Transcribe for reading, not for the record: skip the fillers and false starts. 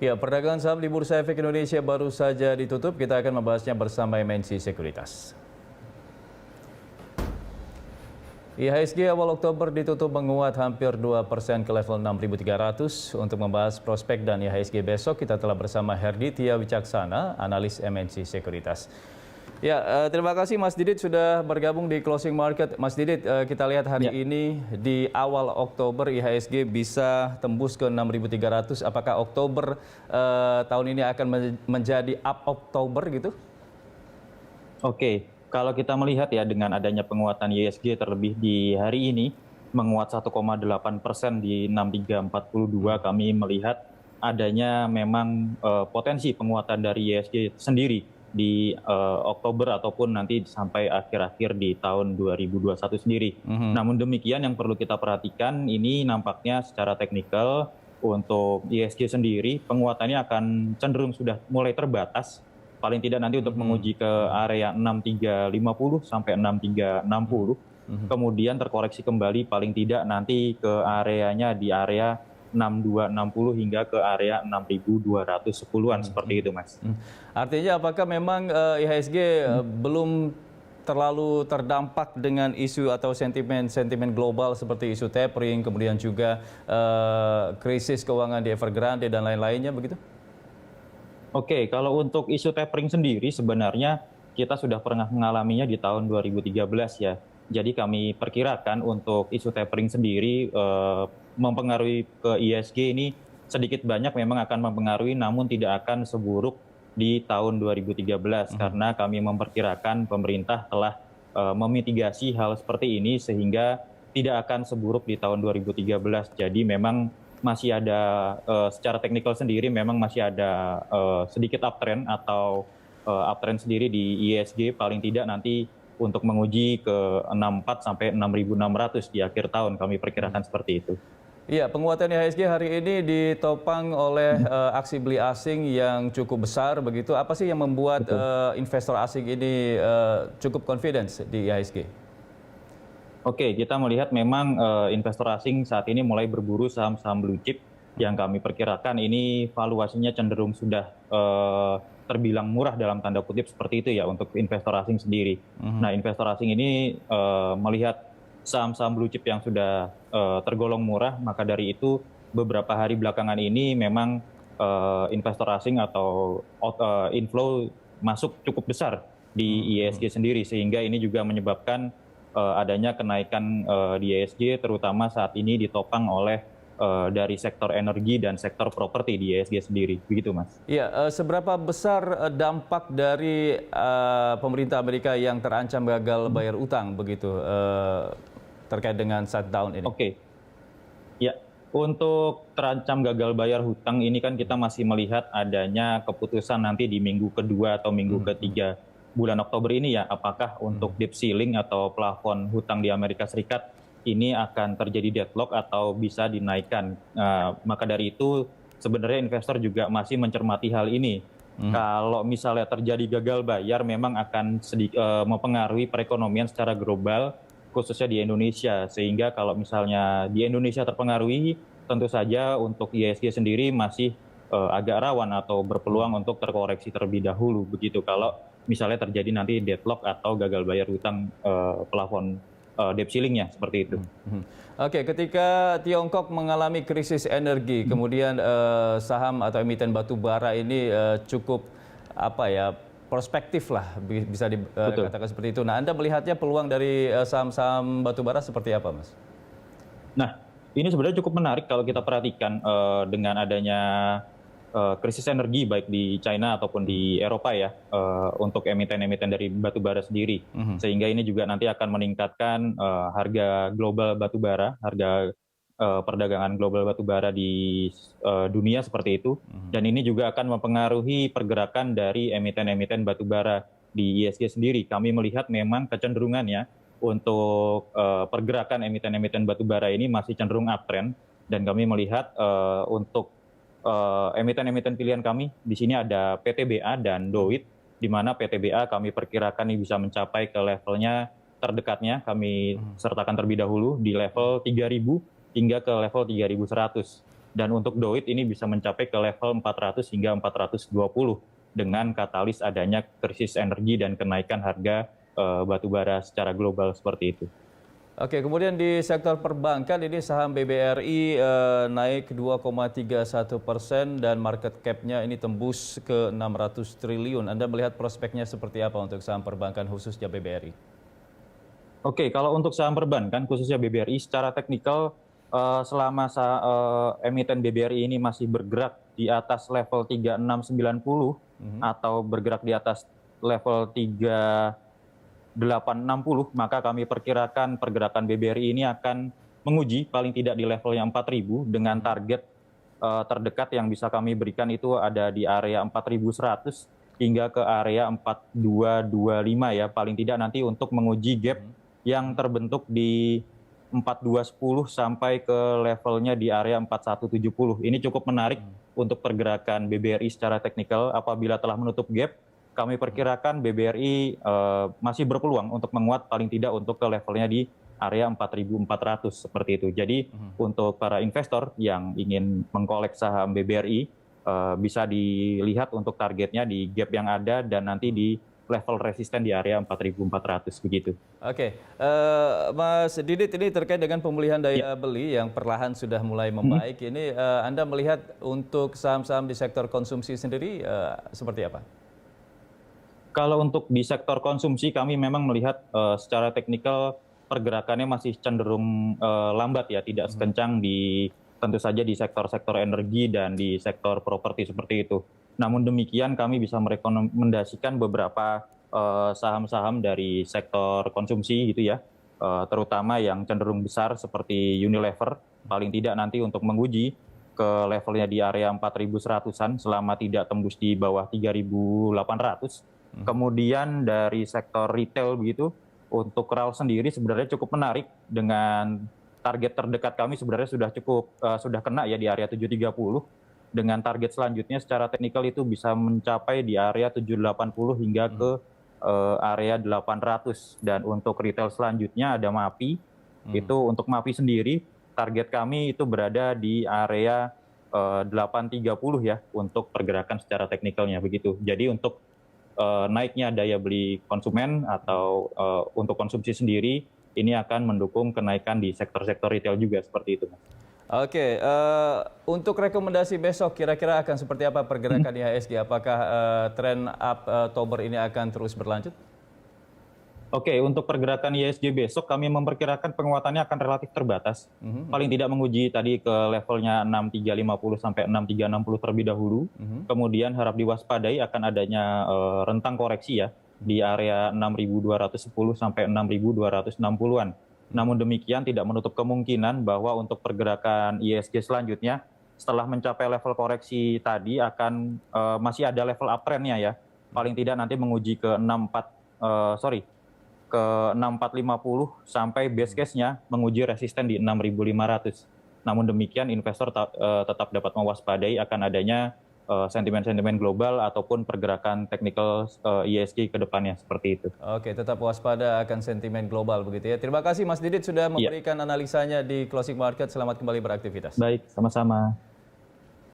Ya, perdagangan saham di Bursa Efek Indonesia baru saja ditutup. Kita akan membahasnya bersama MNC Sekuritas. IHSG awal Oktober ditutup menguat hampir 2% ke level 6.300. Untuk membahas prospek dan IHSG besok, kita telah bersama Herdi Tia Wicaksana, analis MNC Sekuritas. Ya, terima kasih Mas Didit sudah bergabung di Closing Market. Mas Didit, kita lihat hari ini di awal Oktober IHSG bisa tembus ke 6.300. Apakah Oktober tahun ini akan menjadi up Oktober gitu? Oke, kalau kita melihat ya dengan adanya penguatan IHSG terlebih di hari ini menguat 1,8% di 6342, kami melihat adanya memang potensi penguatan dari IHSG sendiri di Oktober ataupun nanti sampai akhir-akhir di tahun 2021 sendiri. Namun demikian yang perlu kita perhatikan ini nampaknya secara teknikal untuk IHSG sendiri penguatannya akan cenderung sudah mulai terbatas. Paling tidak nanti untuk menguji ke area 6350 sampai 6360. Kemudian terkoreksi kembali paling tidak nanti ke areanya di area 6260 hingga ke area 6210-an seperti itu, Mas. Artinya apakah memang IHSG belum terlalu terdampak dengan isu atau sentimen global seperti isu tapering, kemudian juga krisis keuangan di Evergrande dan lain-lainnya begitu? Oke, kalau untuk isu tapering sendiri sebenarnya kita sudah pernah mengalaminya di tahun 2013 ya. Jadi kami perkirakan untuk isu tapering sendiri mempengaruhi ke IHSG ini sedikit banyak memang akan mempengaruhi, namun tidak akan seburuk di tahun 2013 karena kami memperkirakan pemerintah telah memitigasi hal seperti ini sehingga tidak akan seburuk di tahun 2013. Jadi memang masih ada secara teknikal sendiri memang masih ada sedikit uptrend atau uptrend sendiri di IHSG paling tidak nanti untuk menguji ke 64 sampai 6.600 di akhir tahun kami perkirakan seperti itu. Iya, penguatan IHSG hari ini ditopang oleh aksi beli asing yang cukup besar begitu. Apa sih yang membuat investor asing ini cukup confidence di IHSG? Oke, kita melihat memang investor asing saat ini mulai berburu saham-saham blue chip yang kami perkirakan ini valuasinya cenderung sudah terbilang murah dalam tanda kutip seperti itu ya untuk investor asing sendiri. Nah, investor asing ini melihat saham-saham blue chip yang sudah tergolong murah, maka dari itu beberapa hari belakangan ini memang investor asing atau inflow masuk cukup besar di IHSG sendiri sehingga ini juga menyebabkan adanya kenaikan di IHSG terutama saat ini ditopang oleh dari sektor energi dan sektor properti di IHSG sendiri, begitu Mas. Iya, seberapa besar dampak dari pemerintah Amerika yang terancam gagal bayar utang begitu terkait dengan shutdown ini? Oke, ya untuk terancam gagal bayar hutang ini kan kita masih melihat adanya keputusan nanti di minggu kedua atau minggu ketiga bulan Oktober ini ya, apakah untuk debt ceiling atau plafon hutang di Amerika Serikat ini akan terjadi deadlock atau bisa dinaikkan. Maka dari itu sebenarnya investor juga masih mencermati hal ini. Kalau misalnya terjadi gagal bayar memang akan mempengaruhi perekonomian secara global khususnya di Indonesia, sehingga kalau misalnya di Indonesia terpengaruhi tentu saja untuk IHSG sendiri masih agak rawan atau berpeluang untuk terkoreksi terlebih dahulu begitu kalau misalnya terjadi nanti deadlock atau gagal bayar hutang plafon debt ceiling-nya seperti itu. Oke, ketika Tiongkok mengalami krisis energi, kemudian saham atau emiten batu bara ini cukup prospektif lah bisa dikatakan seperti itu. Nah, Anda melihatnya peluang dari saham-saham batu bara seperti apa, Mas? Nah, ini sebenarnya cukup menarik kalau kita perhatikan dengan adanya krisis energi baik di China ataupun di Eropa ya untuk emiten-emiten dari batu bara sendiri. Sehingga ini juga nanti akan meningkatkan harga global batu bara, harga perdagangan global batu bara di dunia seperti itu. Dan ini juga akan mempengaruhi pergerakan dari emiten-emiten batu bara di IHSG sendiri. Kami melihat memang kecenderungannya untuk pergerakan emiten-emiten batu bara ini masih cenderung uptrend. Dan kami melihat untuk emiten-emiten pilihan kami di sini ada PTBA dan DOIT, di mana PTBA kami perkirakan ini bisa mencapai ke levelnya terdekatnya, kami sertakan terlebih dahulu di level 3.000 hingga ke level 3.100. Dan untuk DOIT ini bisa mencapai ke level 400 hingga 420 dengan katalis adanya krisis energi dan kenaikan harga batu bara secara global seperti itu. Oke, kemudian di sektor perbankan ini saham BBRI naik 2,31% dan market cap-nya ini tembus ke 600 triliun. Anda melihat prospeknya seperti apa untuk saham perbankan khususnya BBRI? Oke, kalau untuk saham perbankan khususnya BBRI secara teknikal selama emiten BBRI ini masih bergerak di atas level 3690 atau bergerak di atas level 3860, maka kami perkirakan pergerakan BBRI ini akan menguji paling tidak di levelnya 4.000 dengan target terdekat yang bisa kami berikan itu ada di area 4.100 hingga ke area 4.225 ya, paling tidak nanti untuk menguji gap yang terbentuk di 4.210 sampai ke levelnya di area 4.170. Ini cukup menarik untuk pergerakan BBRI secara teknikal. Apabila telah menutup gap, kami perkirakan BBRI masih berpeluang untuk menguat paling tidak untuk ke levelnya di area 4.400 seperti itu. Jadi untuk para investor yang ingin mengkolek saham BBRI bisa dilihat untuk targetnya di gap yang ada dan nanti di level resisten di area 4.400 begitu. Oke, Mas Didit, ini terkait dengan pemulihan daya beli yang perlahan sudah mulai membaik. Ini Anda melihat untuk saham-saham di sektor konsumsi sendiri seperti apa? Kalau untuk di sektor konsumsi kami memang melihat secara teknikal pergerakannya masih cenderung lambat ya, tidak sekencang di tentu saja di sektor-sektor energi dan di sektor properti seperti itu. Namun demikian kami bisa merekomendasikan beberapa saham-saham dari sektor konsumsi gitu ya, terutama yang cenderung besar seperti Unilever, paling tidak nanti untuk menguji ke levelnya di area 4.100-an selama tidak tembus di bawah 3.800. Kemudian dari sektor retail begitu, untuk RAL sendiri sebenarnya cukup menarik dengan target terdekat kami sebenarnya sudah kena ya di area 730. Dengan target selanjutnya secara teknikal itu bisa mencapai di area 780 hingga ke area 800. Dan untuk retail selanjutnya ada MAPI. Itu untuk MAPI sendiri target kami itu berada di area 830 ya untuk pergerakan secara teknikalnya begitu. Jadi untuk naiknya daya beli konsumen atau untuk konsumsi sendiri ini akan mendukung kenaikan di sektor-sektor retail juga seperti itu. Oke, untuk rekomendasi besok kira-kira akan seperti apa pergerakan IHSG? Apakah tren up Oktober ini akan terus berlanjut? Oke, untuk pergerakan IHSG besok kami memperkirakan penguatannya akan relatif terbatas. Paling tidak menguji tadi ke levelnya 6350 sampai 6360 terlebih dahulu. Kemudian harap diwaspadai akan adanya rentang koreksi ya di area 6210 sampai 6260-an. Namun demikian tidak menutup kemungkinan bahwa untuk pergerakan IHSG selanjutnya setelah mencapai level koreksi tadi akan masih ada level uptrendnya ya. Paling tidak nanti menguji ke 6450 sampai base case-nya menguji resisten di 6500. Namun demikian investor tetap dapat mewaspadai akan adanya sentimen-sentimen global ataupun pergerakan teknikal IHSG ke depannya seperti itu. Oke, tetap waspada akan sentimen global begitu ya. Terima kasih Mas Didit sudah memberikan analisanya di Closing Market. Selamat kembali beraktivitas. Baik, sama-sama.